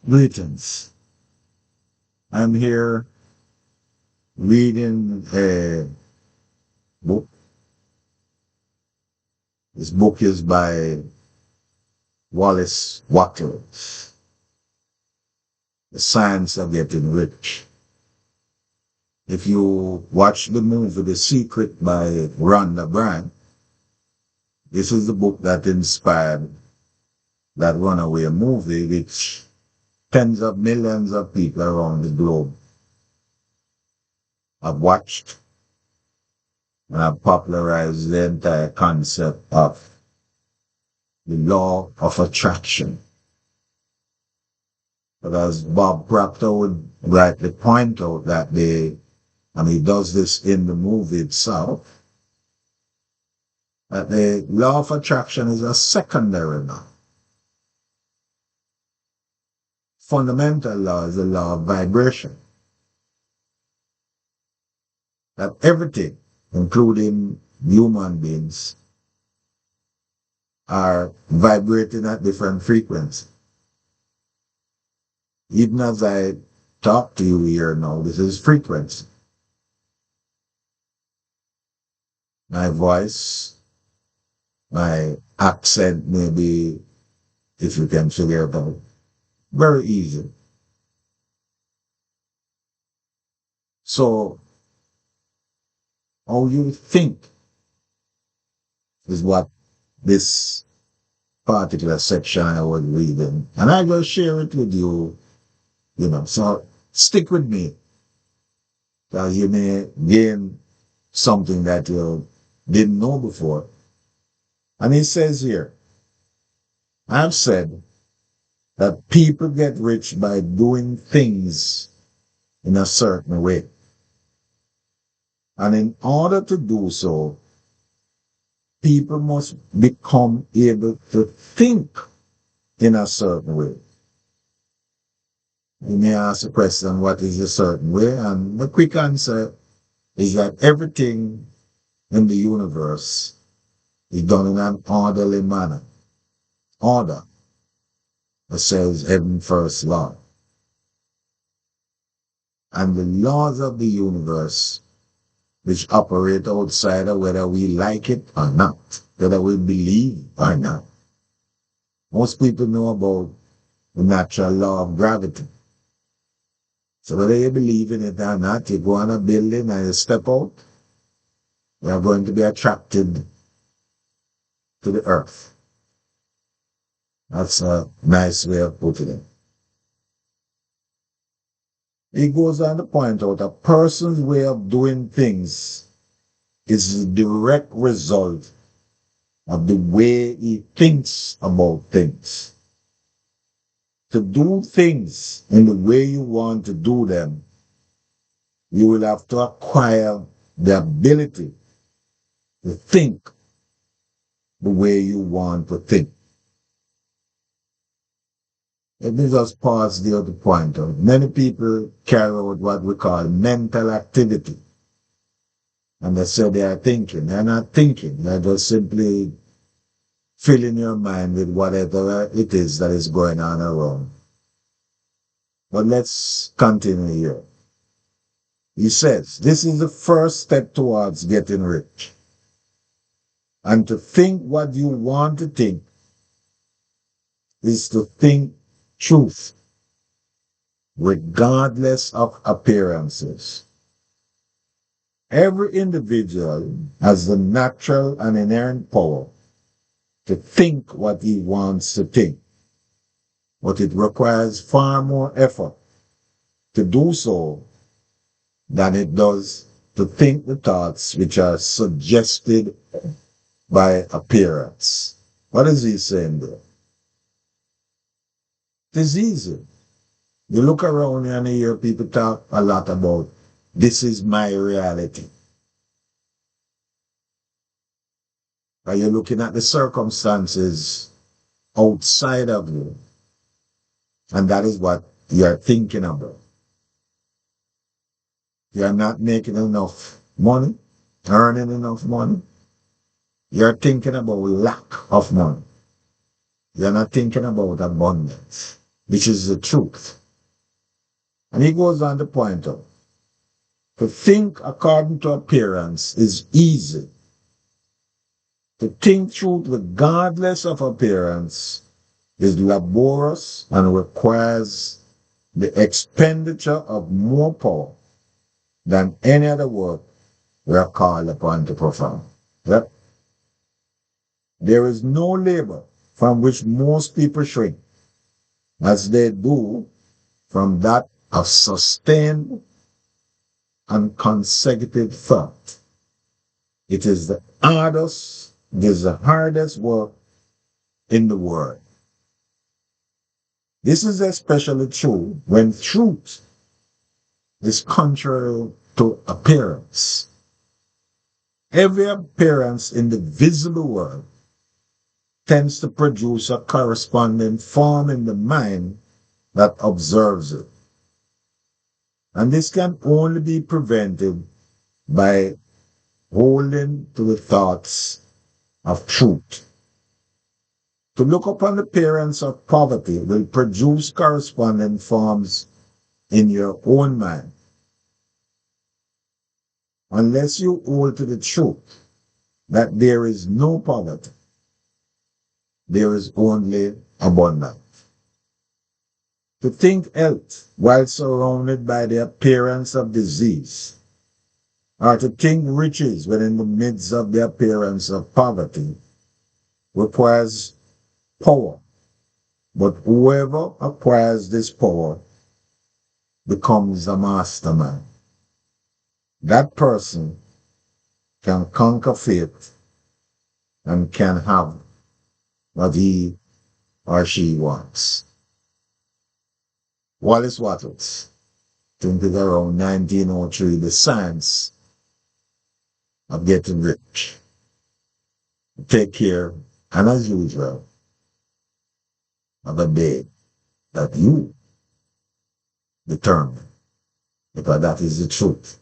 Greetings. I'm here reading a book. This book is by Wallace Wattles, The Science of Getting Rich. If you watch the movie The Secret by Rhonda Byrne, this is the book that inspired that runaway movie, which tens of millions of people around the globe have watched and have popularized the entire concept of the law of attraction. But as Bob Proctor would rightly point out that and he does this in the movie itself, that the law of attraction is a secondary law. Fundamental law is the law of vibration. That everything, including human beings, are vibrating at different frequencies. Even as I talk to you here now, this is frequency. My voice, my accent may be, if you can figure it out, very easy. So, how you think is what this particular section I was reading. And I will share it with you, so stick with me. Because you may gain something that you didn't know before. And he says here, I've said that people get rich by doing things in a certain way. And in order to do so, people must become able to think in a certain way. You may ask the question, what is a certain way? And the quick answer is that everything in the universe is done in an orderly manner. Order. It says heaven first law. And the laws of the universe, which operate outside of whether we like it or not, whether we believe or not. Most people know about the natural law of gravity. So whether you believe in it or not, you go on a building and you step out, you are going to be attracted to the earth. That's a nice way of putting it. He goes on to point out a person's way of doing things is the direct result of the way he thinks about things. To do things in the way you want to do them, you will have to acquire the ability to think the way you want to think. Let me just pause there to point out. Many people carry out what we call mental activity. And they say they are thinking. They're not thinking. They're just simply filling your mind with whatever it is that is going on around. But let's continue here. He says, this is the first step towards getting rich. And to think what you want to think is to think truth, regardless of appearances. Every individual has the natural and inherent power to think what he wants to think, but it requires far more effort to do so than it does to think the thoughts which are suggested by appearance. What is he saying there? It is easy. You look around and you hear people talk a lot about, this is my reality. Are you looking at the circumstances outside of you? And that is what you are thinking about. You are not making enough money, earning enough money. You are thinking about lack of money. You are not thinking about abundance. which is the truth. And he goes on to point out, to think according to appearance is easy. To think truth regardless of appearance is laborious and requires the expenditure of more power than any other work we are called upon to perform. Yep. There is no labor from which most people shrink, as they do from that of sustained and consecutive thought. It is the hardest work in the world. This is especially true when truth is contrary to appearance. Every appearance in the visible world tends to produce a corresponding form in the mind that observes it. And this can only be prevented by holding to the thoughts of truth. To look upon the appearance of poverty will produce corresponding forms in your own mind. Unless you hold to the truth that there is no poverty, there is only abundance. To think health while surrounded by the appearance of disease, or to think riches when in the midst of the appearance of poverty, requires power. But whoever acquires this power becomes a mastermind. That person can conquer fate and can have what he or she wants. Wallace Wattles, think it around 1903, The Science of Getting Rich. Take care, and as usual, of a day that you determine, because that is the truth.